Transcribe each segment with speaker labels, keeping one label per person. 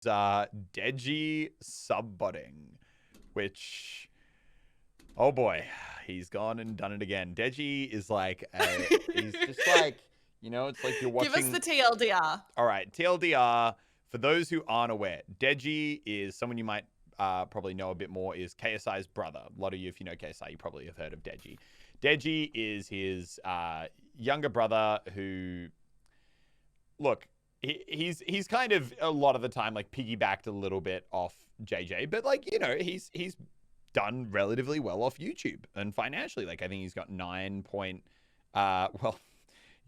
Speaker 1: Deji Subbotting, which, oh boy, he's gone and done it again. Deji is like, he's just like, it's like you're watching.
Speaker 2: Give us the TLDR.
Speaker 1: All right, TLDR. For those who aren't aware, Deji is someone you might probably know a bit more, is KSI's brother. A lot of you, if you know KSI, you probably have heard of Deji. Deji is his younger brother who, look, he's kind of a lot of the time like piggybacked a little bit off JJ, but like, he's done relatively well off YouTube and financially. Like I think he's got you'd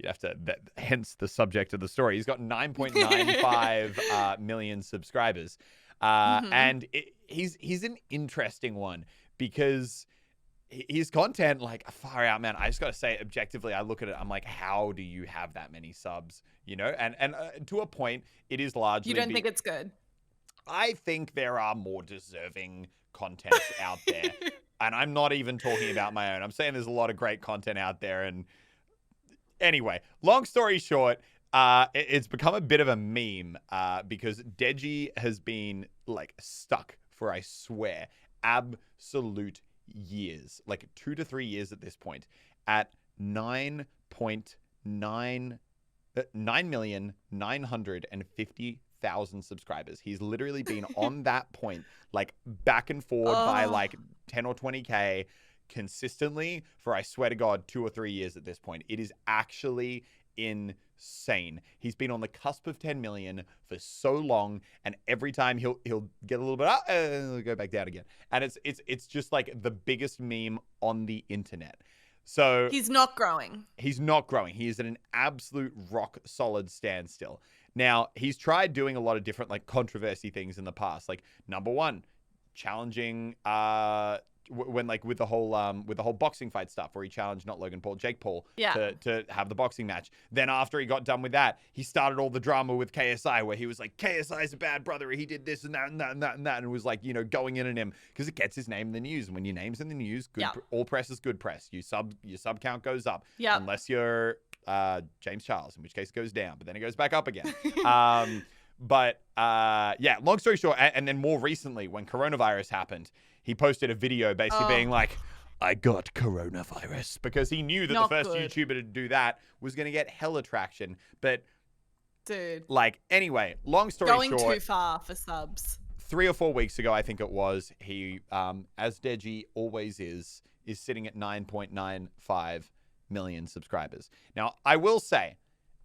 Speaker 1: have to, hence the subject of the story. He's got 9.95 million subscribers. And he's an interesting one because his content, like, far out, man. I just got to say, objectively, I look at it, I'm like, how do you have that many subs? And to a point, it is largely...
Speaker 2: You don't think it's good?
Speaker 1: I think there are more deserving content out there. And I'm not even talking about my own. I'm saying there's a lot of great content out there. And anyway, long story short, it's become a bit of a meme because Deji has been like stuck for, I swear, absolute years, like 2 to 3 years at this point, at 9,950,000 subscribers. He's literally been on that point, like back and forward by like 10 or 20K consistently for, I swear to God, 2 or 3 years at this point. It is actually insane. He's been on the cusp of 10 million for so long, and every time he'll get a little bit up and go back down again. And it's just like the biggest meme on the internet. So
Speaker 2: he's not growing.
Speaker 1: He's not growing. He is at an absolute rock solid standstill. Now, he's tried doing a lot of different like controversy things in the past. Like number one, challenging when like with the whole boxing fight stuff where he challenged not Logan Paul, Jake Paul to have the boxing match. Then after he got done with that, he started all the drama with KSI where he was like, KSI's a bad brother. He did this and that and that and that and that, and was like, going in on him because it gets his name in the news. And when your name's in the news, all press is good press. Your sub count goes up. Unless you're James Charles, in which case it goes down, but then it goes back up again. But long story short, and then more recently when coronavirus happened, he posted a video basically being like, I got coronavirus, because he knew that the first YouTuber to do that was going to get hella traction. But
Speaker 2: dude,
Speaker 1: like, anyway, long story short,
Speaker 2: going too far for subs.
Speaker 1: 3 or 4 weeks ago, I think it was, he, as Deji always is sitting at 9.95 million subscribers. Now, I will say,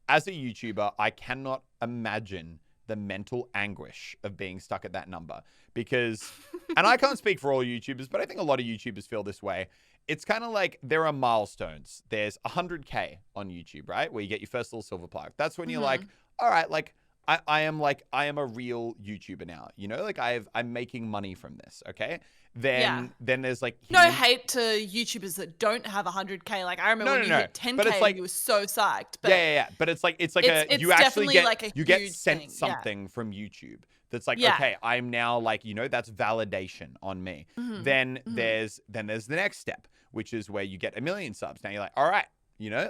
Speaker 1: as a YouTuber, I cannot imagine the mental anguish of being stuck at that number, because, and I can't speak for all YouTubers, but I think a lot of YouTubers feel this way. It's kind of like there are milestones. There's 100K on YouTube, right? Where you get your first little silver plaque. That's when you're like, all right, like I am a real YouTuber now, like I'm making money from this. Okay. Then there's like
Speaker 2: no hate to YouTubers that don't have 100K. Like I remember when you hit 10K, like, you were so psyched. But
Speaker 1: But it's you actually get sent something from YouTube that's like, okay, I'm now like, that's validation on me. Then there's the next step, which is where you get 1 million subs. Now you're like, all right,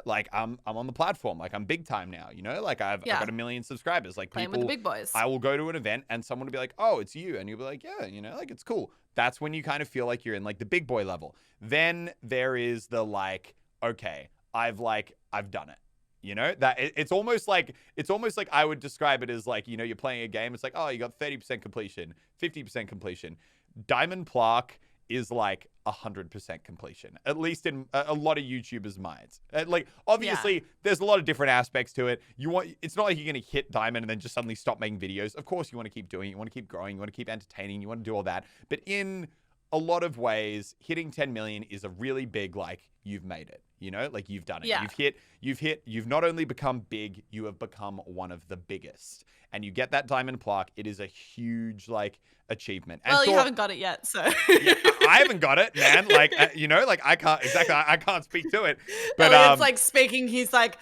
Speaker 1: like I'm on the platform, like I'm big time now, like I've got 1 million subscribers. Like
Speaker 2: playing
Speaker 1: people,
Speaker 2: with the big boys.
Speaker 1: I will go to an event and someone will be like, oh, it's you, and you'll be like, yeah, like it's cool. That's when you kind of feel like you're in like the big boy level. Then there is the like, okay, I've done it. That it's almost like I would describe it as like, you're playing a game. It's like, oh, you got 30% completion, 50% completion. Diamond plaque is like 100% completion, at least in a lot of YouTubers' minds. Like, obviously, there's a lot of different aspects to it. It's not like you're going to hit diamond and then just suddenly stop making videos. Of course, you want to keep doing it. You want to keep growing. You want to keep entertaining. You want to do all that. But in a lot of ways, hitting 10 million is a really big, like, you've made it. Like you've done it.
Speaker 2: Yeah.
Speaker 1: You've not only become big, you have become one of the biggest. And you get that diamond plaque. It is a huge, like, achievement. And
Speaker 2: you haven't got it yet, so.
Speaker 1: I haven't got it, man. Like, like I can't speak to it. But
Speaker 2: Elliot's like speaking, he's like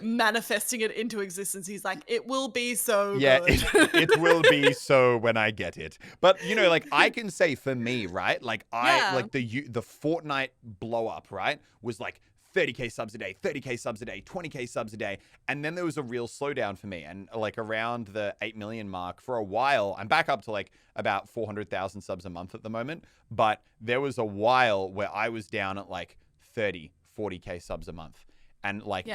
Speaker 2: manifesting it into existence. He's like, it will be so good.
Speaker 1: it will be so when I get it. But like I can say for me, right? Like like the Fortnite blow up, right, was like 30K subs a day, 30K subs a day, 20K subs a day. And then there was a real slowdown for me. And like around the 8 million mark for a while, I'm back up to like about 400,000 subs a month at the moment. But there was a while where I was down at like 30, 40K subs a month. And like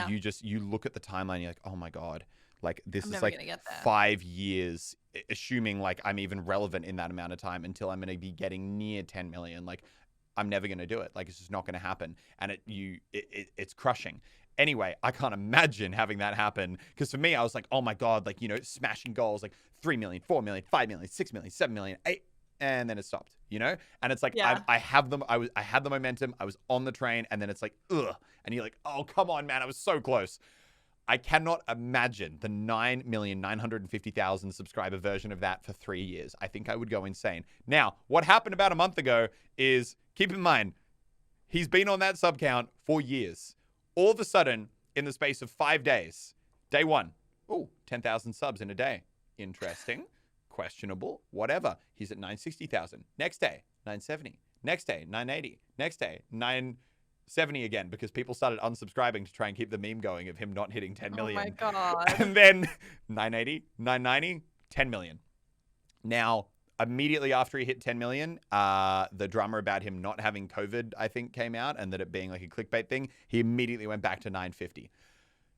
Speaker 1: you look at the timeline, you're like, oh my God, like this is like 5 years, assuming like I'm even relevant in that amount of time until I'm going to be getting near 10 million. Like I'm never going to do it. Like it's just not going to happen. And it's crushing. Anyway, I can't imagine having that happen. Because for me, I was like, oh my God, like, you know, smashing goals, like 3 million, 4 million, 5 million, 6 million, 7 million, 8. And then it stopped, you know? And it's like, I had the momentum. I was on the train. And then it's like, ugh. And you're like, oh, come on, man. I was so close. I cannot imagine the 9,950,000 subscriber version of that for 3 years. I think I would go insane. Now, what happened about a month ago is, keep in mind, he's been on that sub count for years. All of a sudden, in the space of 5 days, day one, 10,000 subs in a day. Interesting. Questionable. Whatever. He's at 960,000. Next day, 970. Next day, 980. Next day, 970 again, because people started unsubscribing to try and keep the meme going of him not hitting 10 million.
Speaker 2: Oh my God.
Speaker 1: And then 980, 990, 10 million. Now, immediately after he hit 10 million, the drama about him not having COVID, I think, came out, and that it being like a clickbait thing. He immediately went back to 950.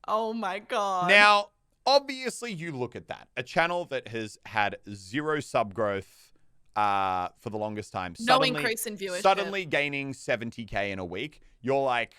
Speaker 2: Oh my God.
Speaker 1: Now, obviously, you look at that. A channel that has had zero sub growth for the longest time.
Speaker 2: No increase in viewership.
Speaker 1: Suddenly gaining 70K in a week. You're like,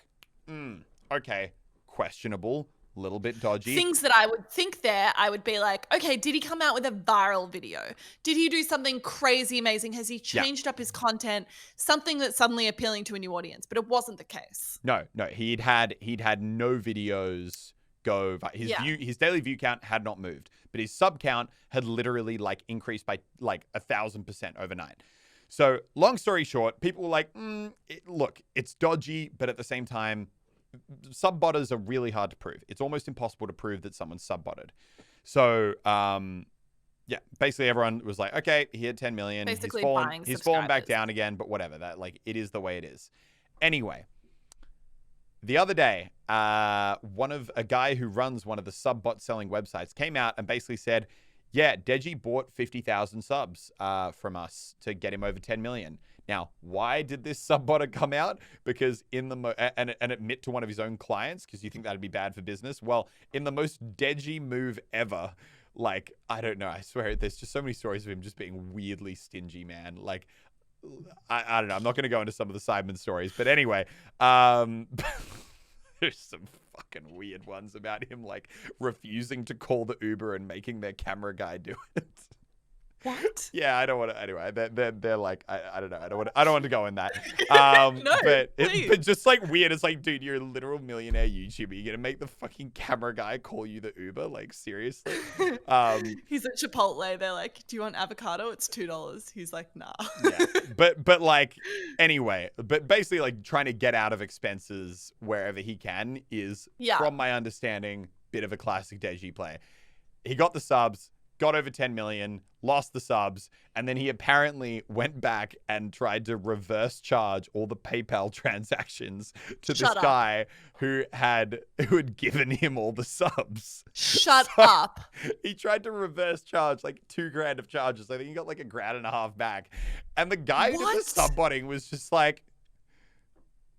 Speaker 1: okay, questionable, a little bit dodgy.
Speaker 2: Things that I would think there, I would be like, okay, did he come out with a viral video? Did he do something crazy amazing? Has he changed up his content? Something that's suddenly appealing to a new audience, but it wasn't the case.
Speaker 1: No, he'd had no videos go. His daily view count had not moved, but his sub count had literally like increased by like 1,000% overnight. So long story short, people were like, look, it's dodgy, but at the same time, sub-botters are really hard to prove. It's almost impossible to prove that someone's sub-botted. So, basically everyone was like, okay, he had 10 million.
Speaker 2: Basically
Speaker 1: he's fallen back down again, but whatever. That like it is the way it is. Anyway, the other day, a guy who runs one of the sub-bot selling websites came out and basically said, yeah, Deji bought 50,000 subs from us to get him over 10 million. Now, why did this sub-botter come out? Because and admit to one of his own clients, because you think that'd be bad for business? Well, in the most Deji move ever, like, I don't know, I swear, there's just so many stories of him just being weirdly stingy, man. Like, I don't know, I'm not going to go into some of the Simon stories, but anyway, there's some fucking weird ones about him, like, refusing to call the Uber and making their camera guy do it.
Speaker 2: What?
Speaker 1: Yeah, I don't want to. Anyway, they're like, I don't know. I don't want to go in that.
Speaker 2: No,
Speaker 1: but just like weird. It's like, dude, you're a literal millionaire YouTuber. You're gonna make the fucking camera guy call you the Uber? Like, seriously?
Speaker 2: He's at Chipotle. They're like, do you want avocado? It's $2. He's like, nah.
Speaker 1: Yeah, but like, anyway, but basically, like, trying to get out of expenses wherever he can is, from my understanding, bit of a classic Deji play. He got the subs, got over 10 million, lost the subs, and then he apparently went back and tried to reverse charge all the PayPal transactions to this guy who had given him all the subs.
Speaker 2: Shut up.
Speaker 1: He tried to reverse charge like $2,000 of charges. I think he got like $1,500 back. And the guy who did the sub-botting was just like,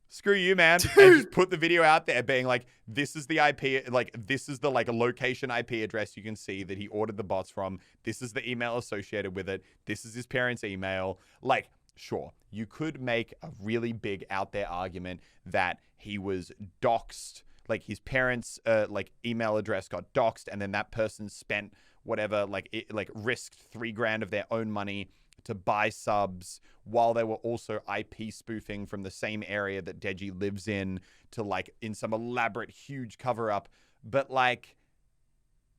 Speaker 1: screw you, man. Dude. And just put the video out there being like, this is the IP, like, this is the like a location IP address you can see that he ordered the bots from. This is the email associated with it. This is his parents' email. Like, sure, you could make a really big out there argument that he was doxxed, like his parents' like email address got doxxed, and then that person spent whatever, risked $3,000 of their own money to buy subs while they were also IP spoofing from the same area that Deji lives in to like in some elaborate huge cover up. But like,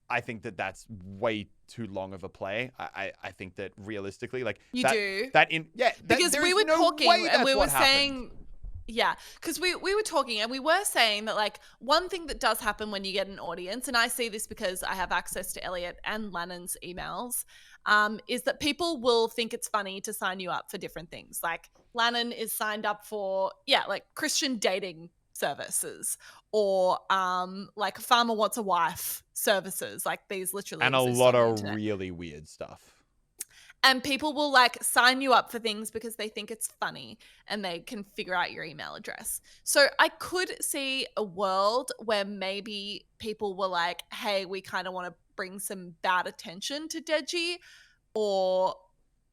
Speaker 1: I think that that's way too long of a play. I think that realistically, like because
Speaker 2: we were talking and we were saying, because we were talking and we were saying that like one thing that does happen when you get an audience, and I see this because I have access to Elliot and Lannon's emails, is that people will think it's funny to sign you up for different things. Like Lannon is signed up for, like Christian dating services or like farmer wants a wife services. Like these literally
Speaker 1: and a
Speaker 2: exist
Speaker 1: lot
Speaker 2: on the
Speaker 1: of
Speaker 2: internet.
Speaker 1: really weird stuff.
Speaker 2: And people will like sign you up for things because they think it's funny and they can figure out your email address. So I could see a world where maybe people were like, hey, we kind of want to bring some bad attention to Deji or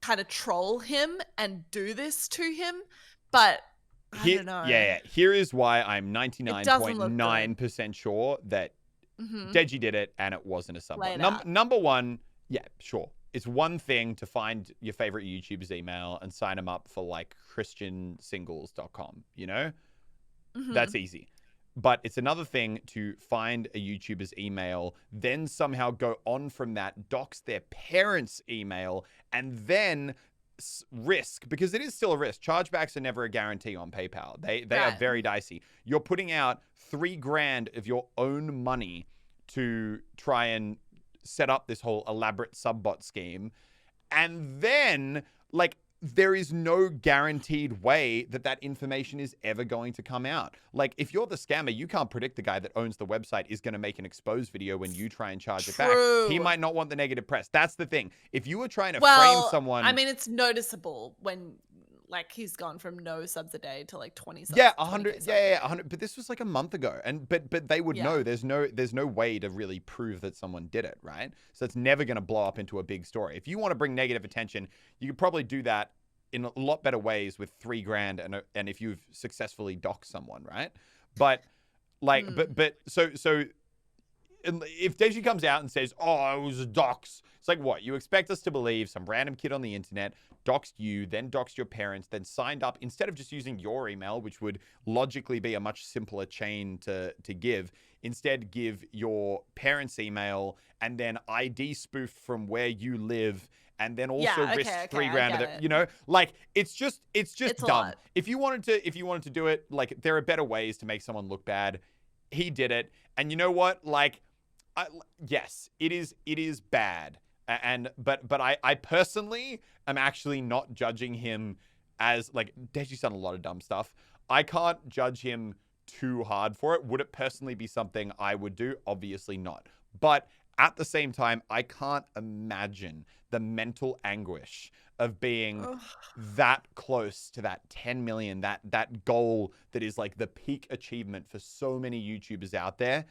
Speaker 2: kind of troll him and do this to him. But I don't know.
Speaker 1: Yeah. Here is why I'm 99.9% sure that Deji did it and it wasn't a subbot. Number one, yeah, sure. It's one thing to find your favorite YouTuber's email and sign them up for like christiansingles.com, you know? That's easy. But it's another thing to find a YouTuber's email, then somehow go on from that, dox their parents' email, and then risk, because it is still a risk. Chargebacks are never a guarantee on PayPal. They are very dicey. You're putting out $3,000 of your own money to try and set up this whole elaborate subbot scheme, and then like there is no guaranteed way that information is ever going to come out. Like if you're the scammer, you can't predict the guy that owns the website is going to make an exposed video when you try and charge it back. He might not want the negative press. That's the thing. If you were trying to frame someone,
Speaker 2: I mean, it's noticeable when like he's gone from no subs a day to like 20 subs.
Speaker 1: Yeah, 100. Yeah, 100. But this was like a month ago, and but they would know. There's no way to really prove that someone did it, right? So it's never going to blow up into a big story. If you want to bring negative attention, you could probably do that in a lot better ways with $3,000 and if you've successfully doxed someone, right? But like, but so if Deji comes out and says, "Oh, it was a dox," it's like what? You expect us to believe some random kid on the internet doxed you, then doxed your parents, then signed up instead of just using your email, which would logically be a much simpler chain to give. Instead, give your parents' email and then ID spoof from where you live, and then also risk $3,000. You know, like it's just dumb. If you wanted to do it, like there are better ways to make someone look bad. He did it, and you know what? Like, yes, it is bad. But I personally am actually not judging him as like Deji's done a lot of dumb stuff. I can't judge him too hard for it. Would it personally be something I would do? Obviously not. But at the same time, I can't imagine the mental anguish of being that close to that 10 million, that goal that is like the peak achievement for so many YouTubers out there,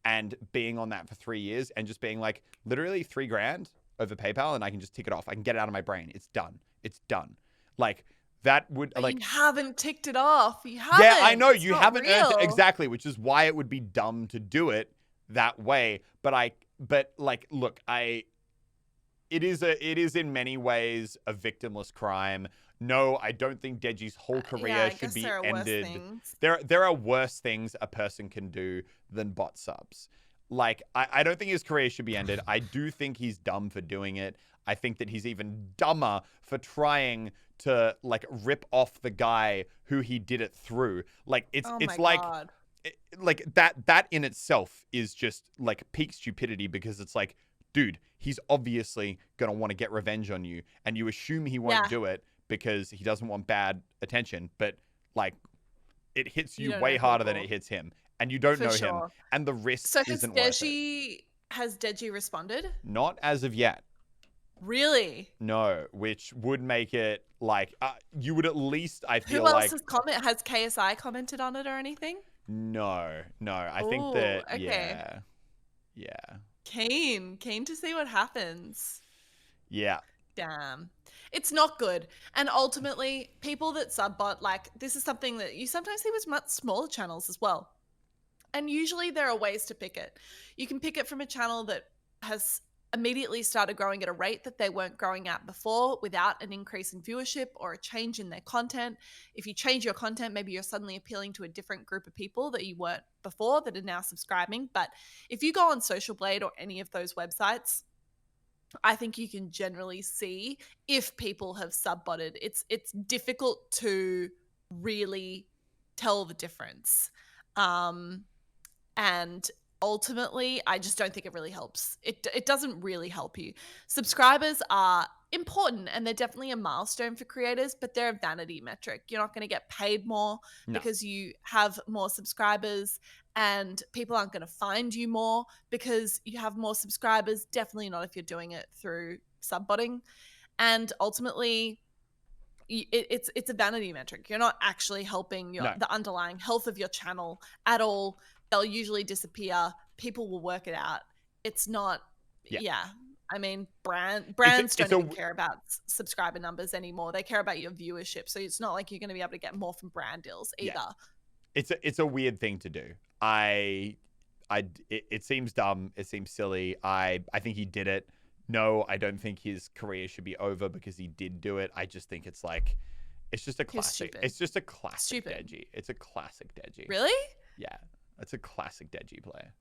Speaker 1: and being on that for 3 years and just being like literally $3,000 over PayPal and I can just tick it off. I can get it out of my brain. It's done. It's done. Like that would like
Speaker 2: you haven't ticked it off. You haven't.
Speaker 1: Yeah, I know you haven't earned it exactly, which is why it would be dumb to do it that way. But like, look, it is in many ways a victimless crime. No, I don't think Deji's whole career should be ended. There are worse things a person can do than bot subs. Like, I don't think his career should be ended. I do think he's dumb for doing it. I think that he's even dumber for trying to like rip off the guy who he did it through. Like it's like God. Like that in itself is just like peak stupidity, because it's like, dude, he's obviously gonna want to get revenge on you, and you assume he won't do it because he doesn't want bad attention, but like it hits you way harder than it hits him, and you don't know him, and the risk isn't worth it.
Speaker 2: Has Deji responded?
Speaker 1: Not as of yet.
Speaker 2: Really?
Speaker 1: No, which would make it like you would at least, I feel
Speaker 2: like. Who
Speaker 1: else
Speaker 2: has KSI commented on it or anything?
Speaker 1: No. I think that yeah.
Speaker 2: Keen to see what happens.
Speaker 1: Yeah.
Speaker 2: Damn. It's not good. And ultimately, people that subbot, like, this is something that you sometimes see with much smaller channels as well. And usually there are ways to pick it. You can pick it from a channel that has immediately started growing at a rate that they weren't growing at before without an increase in viewership or a change in their content. If you change your content, maybe you're suddenly appealing to a different group of people that you weren't before that are now subscribing. But if you go on Social Blade or any of those websites, I think you can generally see if people have subbotted. It's difficult to really tell the difference. And ultimately, I just don't think it really helps. It doesn't really help you. Subscribers are important, and they're definitely a milestone for creators, but they're a vanity metric. You're not going to get paid more because you have more subscribers, and people aren't going to find you more because you have more subscribers. Definitely not if you're doing it through subbotting. And ultimately, it's a vanity metric. You're not actually helping the underlying health of your channel at all. They'll usually disappear. People will work it out. It's not, I mean, brands don't even care about subscriber numbers anymore. They care about your viewership. So it's not like you're going to be able to get more from brand deals either.
Speaker 1: Yeah. It's a weird thing to do. It seems dumb. It seems silly. I think he did it. No, I don't think his career should be over because he did do it. I just think it's just a classic. It's just a classic Deji. It's a classic Deji.
Speaker 2: Really?
Speaker 1: Yeah. It's a classic Deji player.